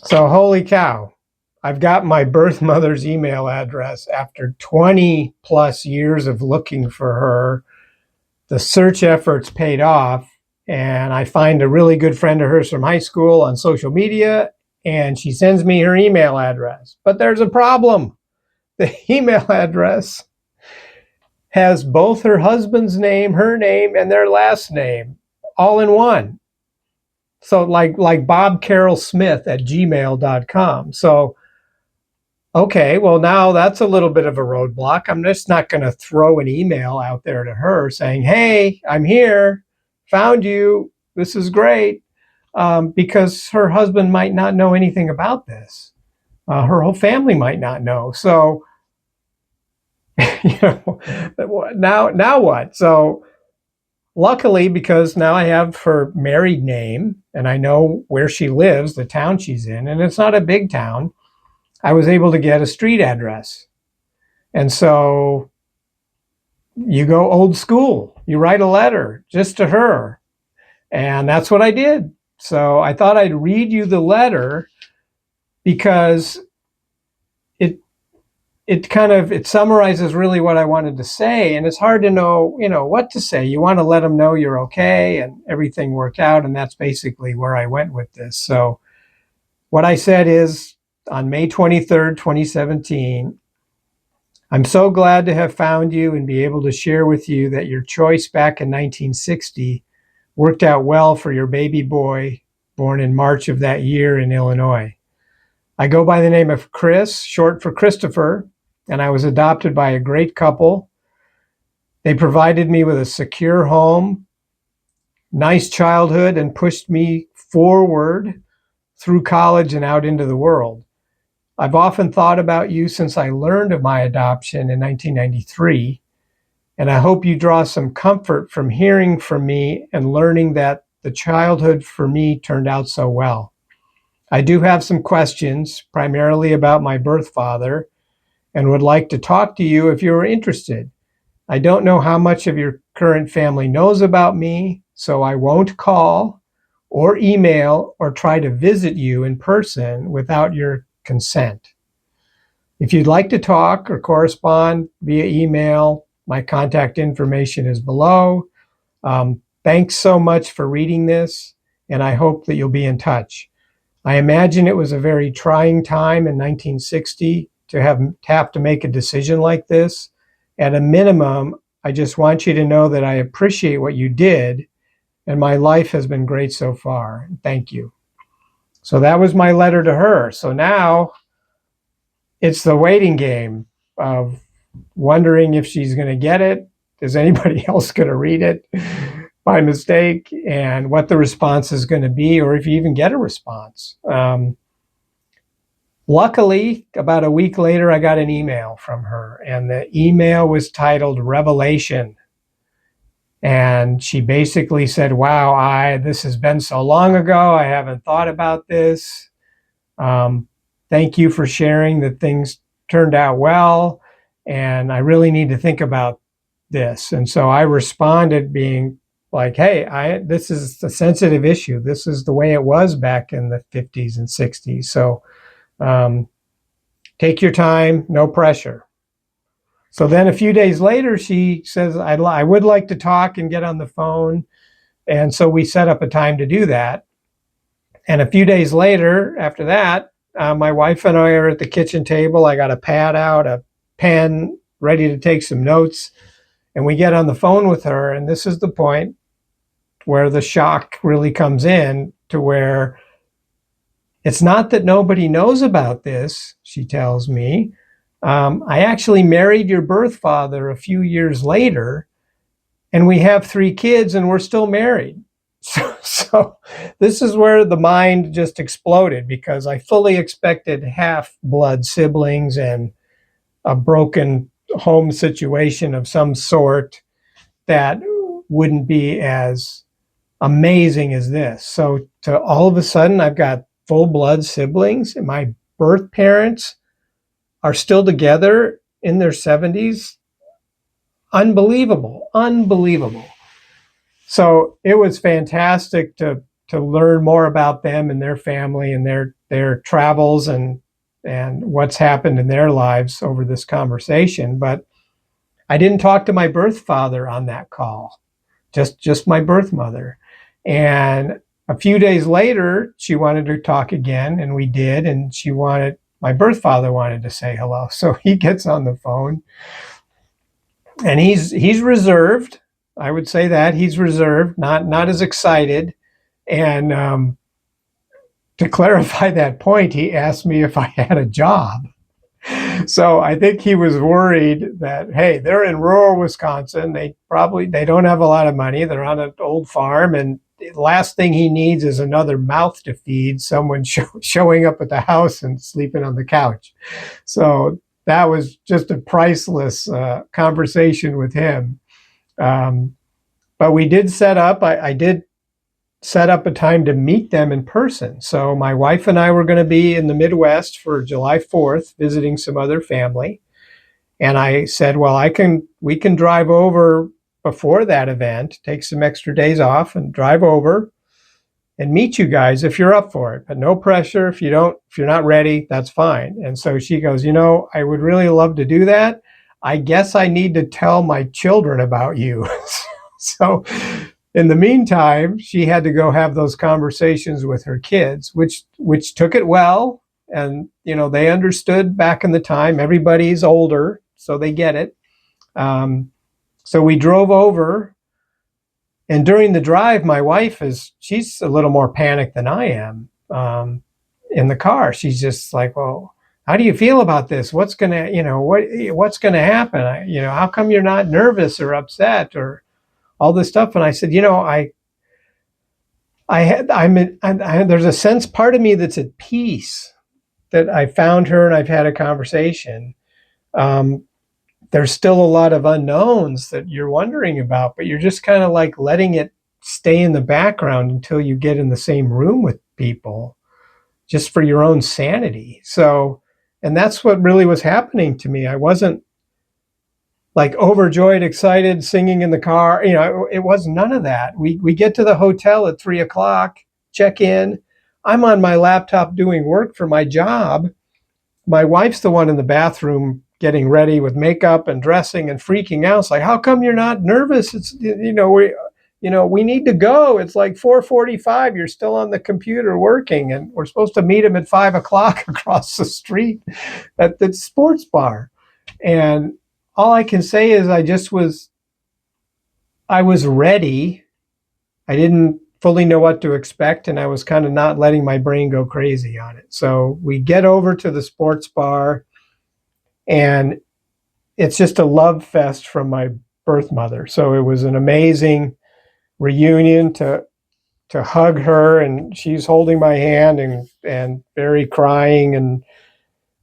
So holy cow, I've got my birth mother's email address after 20 plus years of looking for her. The search efforts paid off, and I find a really good friend of hers from high school on social media, and she sends me her email address. But there's a problem. The email address has both her husband's name, her name, and their last name all in one. So like Bob Carroll Smith at gmail.com. So okay, well, now that's a little bit of a roadblock. I'm just not going to throw an email out there to her saying, hey, I'm here, found you, this is great, because her husband might not know anything about this. Her whole family might not know. So, you know, now what? So, luckily, because now I have her married name and I know where she lives, the town she's in, and it's not a big town, I was able to get a street address. And so you go old school. You write a letter just to her. And that's what I did. So I thought I'd read you the letter because it summarizes really what I wanted to say. And it's hard to know, what to say. You want to let them know you're okay and everything worked out. And that's basically where I went with this. So what I said is on May 23rd, 2017, I'm so glad to have found you and be able to share with you that your choice back in 1960 worked out well for your baby boy born in March of that year in Illinois. I go by the name of Chris, short for Christopher, and I was adopted by a great couple. They provided me with a secure home, nice childhood, and pushed me forward through college and out into the world. I've often thought about you since I learned of my adoption in 1993, and I hope you draw some comfort from hearing from me and learning that the childhood for me turned out so well. I do have some questions, primarily about my birth father, and would like to talk to you if you are interested. I don't know how much of your current family knows about me, so I won't call or email or try to visit you in person without your consent. If you'd like to talk or correspond via email, my contact information is below. Thanks so much for reading this, and I hope that you'll be in touch. I imagine it was a very trying time in 1960 to have to make a decision like this. At a minimum, I just want you to know that I appreciate what you did, and my life has been great so far. Thank you. So that was my letter to her. So now it's the waiting game of wondering if she's going to get it. Is anybody else going to read it by mistake? And what the response is going to be, or if you even get a response. Luckily, about a week later, I got an email from her, and the email was titled Revelation. And she basically said, wow, this has been so long ago. I haven't thought about this. Thank you for sharing that things turned out well. And I really need to think about this. And so I responded being like, hey, this is a sensitive issue. This is the way it was back in the 50s and 60s. So take your time, no pressure. So then a few days later, she says, I would like to talk and get on the phone. And so we set up a time to do that. And a few days later, after that, my wife and I are at the kitchen table. I got a pad out, a pen, ready to take some notes. And we get on the phone with her. And this is the point where the shock really comes in, to where it's not that nobody knows about this, she tells me. I actually married your birth father a few years later, and we have 3 kids, and we're still married. So this is where the mind just exploded, because I fully expected half-blood siblings and a broken home situation of some sort that wouldn't be as amazing as this. So to all of a sudden, I've got full-blood siblings, and my birth parents are still together in their 70s. Unbelievable. So it was fantastic to learn more about them and their family and their their travels and what's happened in their lives over this conversation. But I didn't talk to my birth father on that call, just my birth mother. And a few days later, she wanted to talk again, and we did. And my birth father wanted to say hello. So he gets on the phone, and he's reserved. I would say that he's reserved, not as excited. And to clarify that point, he asked me if I had a job. So I think he was worried that, hey, they're in rural Wisconsin. They don't have a lot of money. They're on an old farm, and the last thing he needs is another mouth to feed, someone showing up at the house and sleeping on the couch. So that was just a priceless conversation with him. But we did set up, I did set up a time to meet them in person. So my wife and I were going to be in the Midwest for July 4th, visiting some other family. And I said, well, we can drive over before that event, take some extra days off and drive over and meet you guys if you're up for it, but no pressure. If you're not ready, that's fine. And so she goes, I would really love to do that. I guess I need to tell my children about you. So in the meantime, she had to go have those conversations with her kids, which took it well. And, they understood back in the time, everybody's older, so they get it. So we drove over. And during the drive, my wife she's a little more panicked than I am in the car. She's just like, well, how do you feel about this? What's going to happen? How come you're not nervous or upset or all this stuff? And I said, there's a sense, part of me that's at peace that I found her and I've had a conversation. There's still a lot of unknowns that you're wondering about, but you're just kind of like letting it stay in the background until you get in the same room with people, just for your own sanity. So, and that's what really was happening to me. I wasn't like overjoyed, excited, singing in the car. It was none of that. We get to the hotel at 3:00, check in. I'm on my laptop doing work for my job. My wife's the one in the bathroom getting ready with makeup and dressing and freaking out. It's like, how come you're not nervous? It's, we need to go. It's like 4:45. You're still on the computer working, and we're supposed to meet him at 5:00 across the street at the sports bar. And all I can say is I was ready. I didn't fully know what to expect, and I was kind of not letting my brain go crazy on it. So we get over to the sports bar, and it's just a love fest from my birth mother. So it was an amazing reunion to hug her, and she's holding my hand and very crying and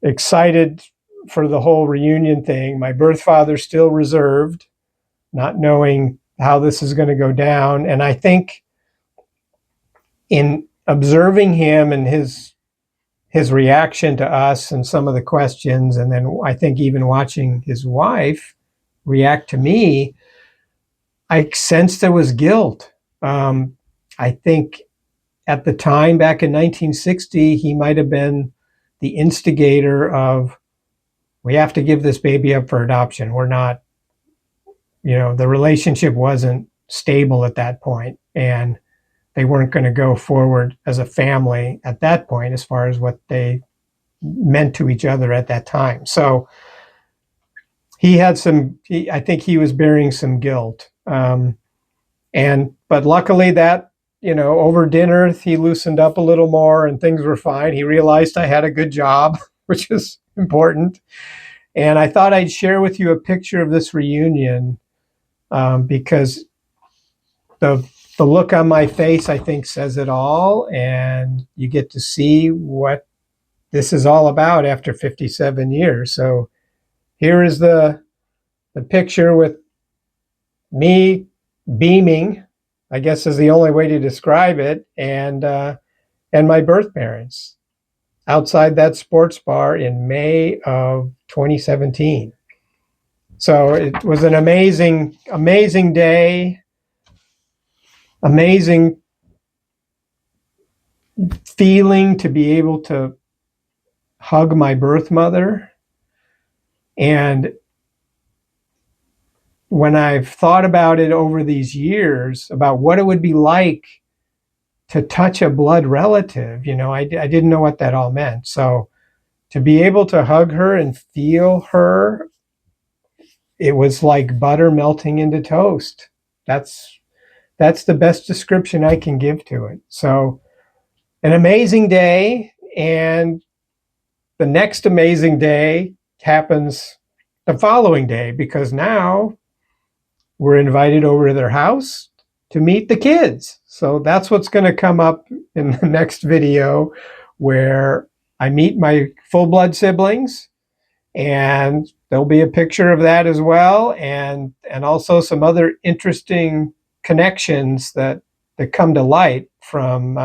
excited for the whole reunion thing. My birth father's still reserved, not knowing how this is going to go down. And I think in observing him and his reaction to us and some of the questions, and then I think even watching his wife react to me, I sensed there was guilt. I think at the time, back in 1960, he might have been the instigator of, we have to give this baby up for adoption. We're not, the relationship wasn't stable at that point, and they weren't going to go forward as a family at that point as far as what they meant to each other at that time. So I think he was bearing some guilt. But luckily that, over dinner, he loosened up a little more and things were fine. He realized I had a good job, which is important. And I thought I'd share with you a picture of this reunion because the look on my face, I think, says it all. And you get to see what this is all about after 57 years. So here is the picture with me beaming, I guess is the only way to describe it, and my birth parents outside that sports bar in May of 2017. So it was an amazing, amazing day, amazing feeling to be able to hug my birth mother. And when I've thought about it over these years, about what it would be like to touch a blood relative, I didn't know what that all meant. So to be able to hug her and feel her, it was like butter melting into toast. That's the best description I can give to it. So an amazing day, and the next amazing day happens the following day, because now we're invited over to their house to meet the kids. So that's what's going to come up in the next video, where I meet my full blood siblings, and there'll be a picture of that as well, and also some other interesting connections that come to light from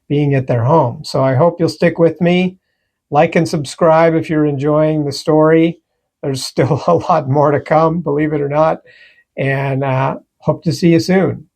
being at their home. So I hope you'll stick with me. Like and subscribe if you're enjoying the story. There's still a lot more to come, believe it or not, and hope to see you soon.